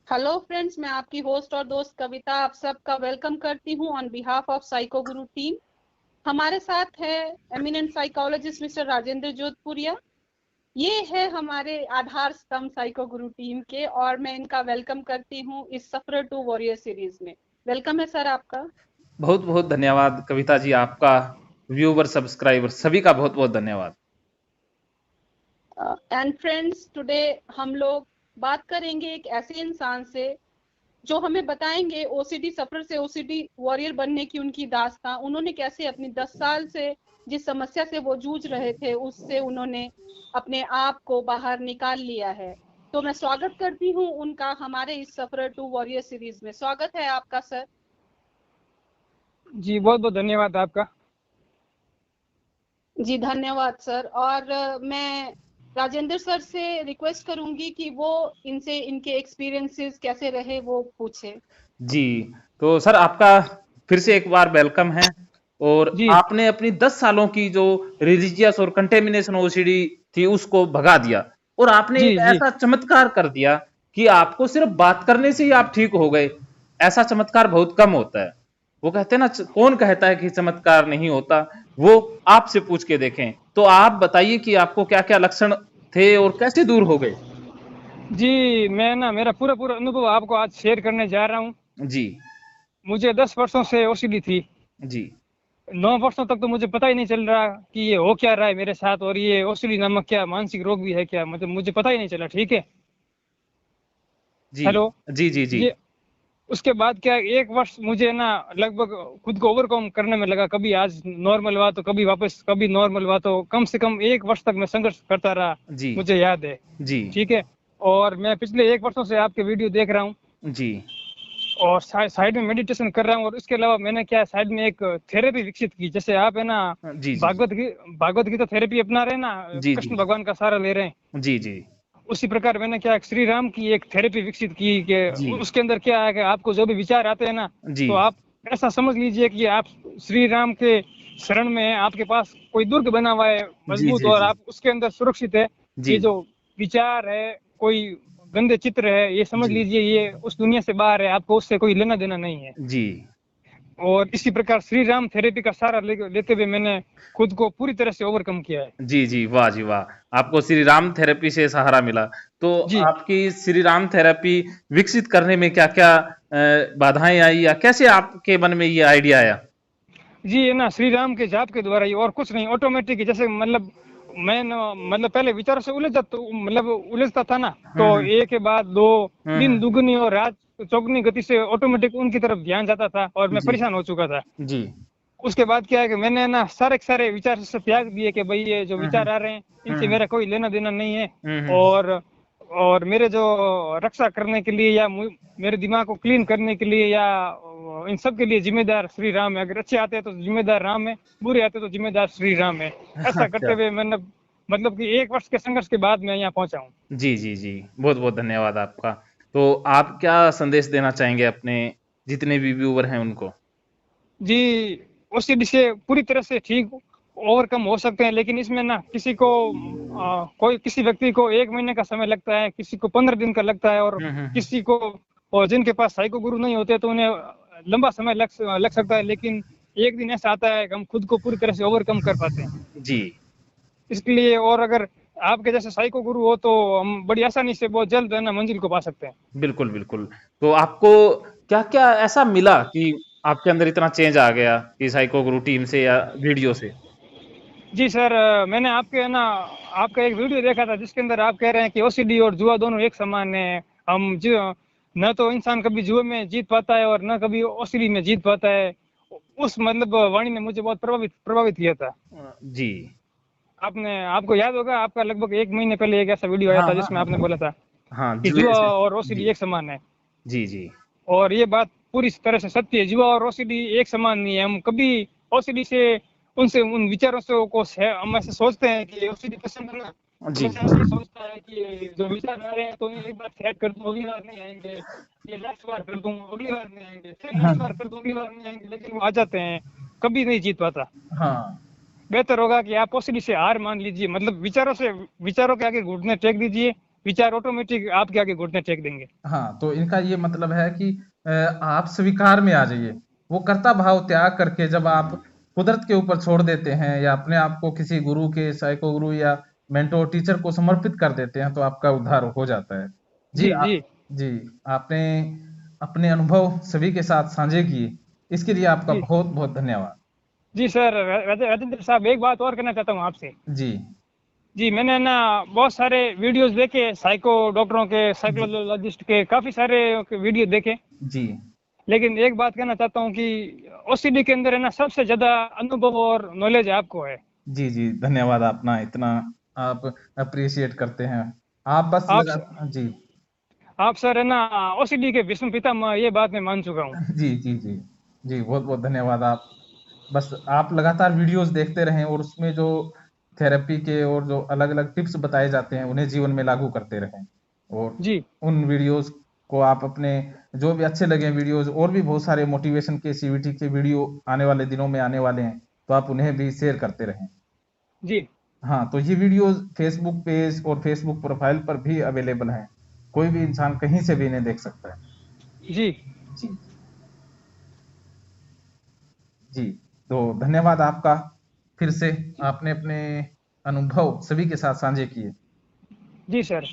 Hello friends, मैं आपकी host और दोस्त कविता आप सबका वेलकम करती हूं on behalf of psycho Guru team. हमारे साथ है eminent psychologist mister Rajendra Jodhpuria. ये है हमारे आधार स्तंभ साइको गुरु टीम के, और मैं इनका वेलकम करती हूं इस सफर टू वॉरियर सीरीज में। वेलकम है सर आपका। बहुत बहुत धन्यवाद कविता जी, आपका, व्यूवर, सब्सक्राइबर सभी का बहुत बहुत धन्यवाद। एंड फ्रेंड्स, टुडे हम लोग बात करेंगे एक ऐसे इंसान से जो हमें बताएंगे ओसीडी सफर से ओसीडी वॉरियर बनने की उनकी दास्तां। उन्होंने कैसे अपनी 10 साल से जिस समस्या से वो जूझ रहे थे उससे उन्होंने अपने आप को बाहर निकाल लिया है। तो मैं स्वागत करती हूं उनका हमारे इस सफर टू वॉरियर सीरीज में। स्वागत है आपका सर। जी बहुत बहुत धन्यवाद आपका। जी धन्यवाद सर। और मैं राजेंद्र सर से रिक्वेस्ट करूंगी कि वो इनसे इनके एक्सपीरियंसेस कैसे रहे वो पूछे। जी, तो सर आपका फिर से एक बार वेलकम है। और जी आपने अपनी 10 सालों की जो रिलीजियस और कंटेमिनेशन ओसीडी थी उसको भगा दिया, और आपने जी एक जी ऐसा चमत्कार कर दिया कि आपको सिर्फ बात करने से ही आप ठीक हो गए। ऐसा चमत्कार बहुत कम होता है। वो कहते हैं ना, कौन कहता है कि चमत्कार नहीं होता। वो आपसे पूछ के देखें। तो आप बताइए कि आपको क्या क्या लक्षण थे और कैसे दूर हो गए। जी मैं ना मेरा पूरा पूरा अनुभव आपको आज शेयर करने जा रहा हूँ। जी। मुझे 10 वर्षों से ओसीडी थी। जी। 9 वर्षों तक तो मुझे पता ही नहीं चल रहा कि ये हो क्या रहा है मेरे साथ, और ये ओसीडी नामक क्या मानसिक रोग भी है क्या, मतलब मुझे पता ही नहीं चला। ठीक है। जी। हेलो। जी। जी। जी। ये उसके बाद क्या, 1 वर्ष मुझे ना लगभग खुद को ओवरकम करने में लगा। कभी आज नॉर्मल हुआ तो कभी वापस, कभी नॉर्मल हुआ तो कम से कम 1 वर्ष तक मैं संघर्ष करता रहा। जी। मुझे याद है। जी। ठीक है। और मैं पिछले 1 वर्षों से आपके वीडियो देख रहा हूँ, जी। और साइड में मेडिटेशन कर रहा हूँ। और इसके अलावा मैंने क्या साइड में एक थेरेपी विकसित की। जैसे आप है ना जी। जी। भागवत गीता थेरेपी अपना रहे हैं ना, जी। जी। कृष्ण भगवान का सहारा ले रहे हैं। जी। जी। उसी प्रकार मैंने क्या श्री राम की एक थेरेपी विकसित की कि जी। उसके अंदर क्या है कि आपको जो भी विचार आते हैं ना, जी। तो आप ऐसा समझ लीजिए कि आप श्री राम के शरण में हैं। आपके पास कोई दुर्ग बना हुआ है जी। मजबूत, जी। और जी। आप उसके अंदर सुरक्षित है। जी। ये जो विचार है, कोई गंदे चित्र है, ये समझ जी। लीजिए ये उस दुनिया से बाहर है, आपको उससे कोई लेना देना नहीं है। जी। और इसी प्रकार श्री राम थेरेपी का सहारा लेते हुए मैंने खुद को पूरी तरह से ओवरकम किया है। जी। जी, वाह जी वाह। आपको श्री राम थेरेपी से सहारा मिला। तो जी आपकी श्री राम थेरेपी विकसित करने में क्या क्या बाधाएं आई, या कैसे आपके मन में ये आइडिया आया। जी है ना, श्री राम के जाप के द्वारा ही, और कुछ नहीं, ऑटोमेटिक। जैसे मतलब मैं न, मतलब पहले विचारों से उलझता था ना, तो एक के बाद दो, दिन हम्म। दुगनी और रात चौगुनी गति से ऑटोमेटिक उनकी तरफ ध्यान जाता था, और मैं जी। परेशान हो चुका था। जी। उसके बाद क्या है कि मैंने ना सारे के सारे विचार से त्याग दिए कि भाई ये जो हम्म। विचार आ रहे हैं इनसे हम्म। मेरा कोई लेना देना नहीं है। हम्म। और और मेरे जो रक्षा करने के लिए या मेरे दिमाग को क्लीन करने के लिए या इन सब के लिए जिम्मेदार श्री राम है। अगर अच्छे आते हैं तो जिम्मेदार राम है, बुरे आते तो जिम्मेदार श्री राम है। ऐसा करते अच्छा। हुए मैंने मतलब कि 1 वर्ष के संघर्ष के बाद मैं यहाँ पहुंचा हूँ। जी। जी। जी, बहुत बहुत धन्यवाद आपका। तो आप क्या संदेश देना चाहेंगे अपने जितने भी व्यूवर हैं उनको। जी ओसीडी से पूरी तरह से ठीक ओवरकम हो सकते हैं, लेकिन इसमें ना किसी को कोई किसी व्यक्ति को 1 महीने का समय लगता है, किसी को 15 दिन का लगता है, और हम्म। किसी को, और जिनके पास साइको गुरु नहीं होते तो उन्हें लंबा समय लग सकता है। लेकिन एक दिन ऐसा आता है कि हम खुद को पूरी तरह से ओवरकम कर पाते हैं। जी। इसलिए, और अगर आपके जैसे साइको गुरु हो तो हम बड़ी आसानी से बहुत जल्द है ना मंजिल को पा सकते हैं। बिल्कुल बिल्कुल। तो आपको क्या क्या ऐसा मिला कि आपके अंदर इतना चेंज आ गया, कि साइको गुरु टीम से या वीडियो से। जी सर, मैंने आपके है ना आपका एक वीडियो देखा था जिसके अंदर आप कह रहे हैं कि ओसीडी और जुआ दोनों एक समान है। हम जो न तो इंसान कभी जुए में जीत पाता है और न कभी ओसीडी में जीत पाता है। उस मतलब वाणी ने मुझे बहुत प्रभावित किया था। जी। आपको याद होगा, आपका लगभग 1 महीने पहले एक ऐसा वीडियो आया हाँ था हाँ जिसमें हाँ। आपने बोला था हाँ, कि जुए जुआ से। और ओसीडी जी। एक समान है। जी। जी। और ये बात पूरी तरह से सत्य है। जुआ और ओसीडी एक समान नहीं है। हम कभी ओसीडी से उनसे उन विचारों से हम ऐसे सोचते हैं कि ओसीडी पसंद है ना, तो जी। बच्चा ऐसे सोचता है कि जो विचार आ रहे हैं तो एक बार सेट कर दूं, अगली बार नहीं आएंगे, ये लास्ट बार कर दूं, अगली बार नहीं आएंगे, फिर हाँ। नेक्स्ट बार कर दूं, अगली बार नहीं आएंगे, लेकिन वो आ जाते हैं। कभी नहीं जीत पाता। हाँ। बेहतर होगा कि आप ओसीडी से हार मान लीजिए, मतलब विचारों के आगे घुटने टेक दीजिए, विचार ऑटोमेटिक आपके आगे घुटने टेक देंगे। हाँ, तो इनका ये मतलब है कि आप स्वीकार में आ जाइए। वो कर्ता भाव त्याग करके जब आप कुदरत के ऊपर छोड़ देते हैं या अपने आप को किसी गुरु के, साइको गुरु या मेंटोर टीचर को समर्पित कर देते हैं, तो आपका उद्धार हो जाता है। जी जी जी आप जी आपने अपने अनुभव सभी के साथ साझे किए, इसके लिए आपका जी बहुत बहुत धन्यवाद। जी सर, राजेंद्र साहब एक बात और कहना चाहता हूँ आपसे। जी जी मैंने ना बहुत सारे वीडियोस देखे, साइको डॉक्टरों के, जी साइकोलॉजिस्ट के, काफी सारे वीडियो देखे। जी लेकिन एक बात कहना चाहता हूँ कि ओसीडी के अंदर है ना सबसे ज्यादा अनुभव और नॉलेज आपको है। जी जी धन्यवाद। अपना इतना आप अप्रिशिएट करते हैं। आप बस आप लगा जी आप सर है ना ओसीडी के भीष्म पितामह, ये बात मैं मान चुका हूँ। जी जी जी जी बहुत बहुत धन्यवाद। आप बस आप लगातार वीडियोस देखते रहें और उसमें जो थेरेपी के और जो अलग अलग टिप्स बताए जाते हैं उन्हें जीवन में लागू करते रहें। और जी उन वीडियोस को आप अपने जो भी अच्छे लगे वीडियोस, और भी बहुत सारे मोटिवेशन के, सीवीटी के वीडियो आने वाले दिनों में आने वाले हैं, तो आप उन्हें भी शेयर करते रहें। जी हाँ, तो ये वीडियोस फेसबुक पेज और फेसबुक प्रोफाइल पर भी अवेलेबल हैं। कोई भी इंसान कहीं से भी इन्हें देख सकता है। जी जी जी तो धन्यवाद आपका। फिर से आपने अपने अनुभव सभी के साथ साझे किए। जी सर।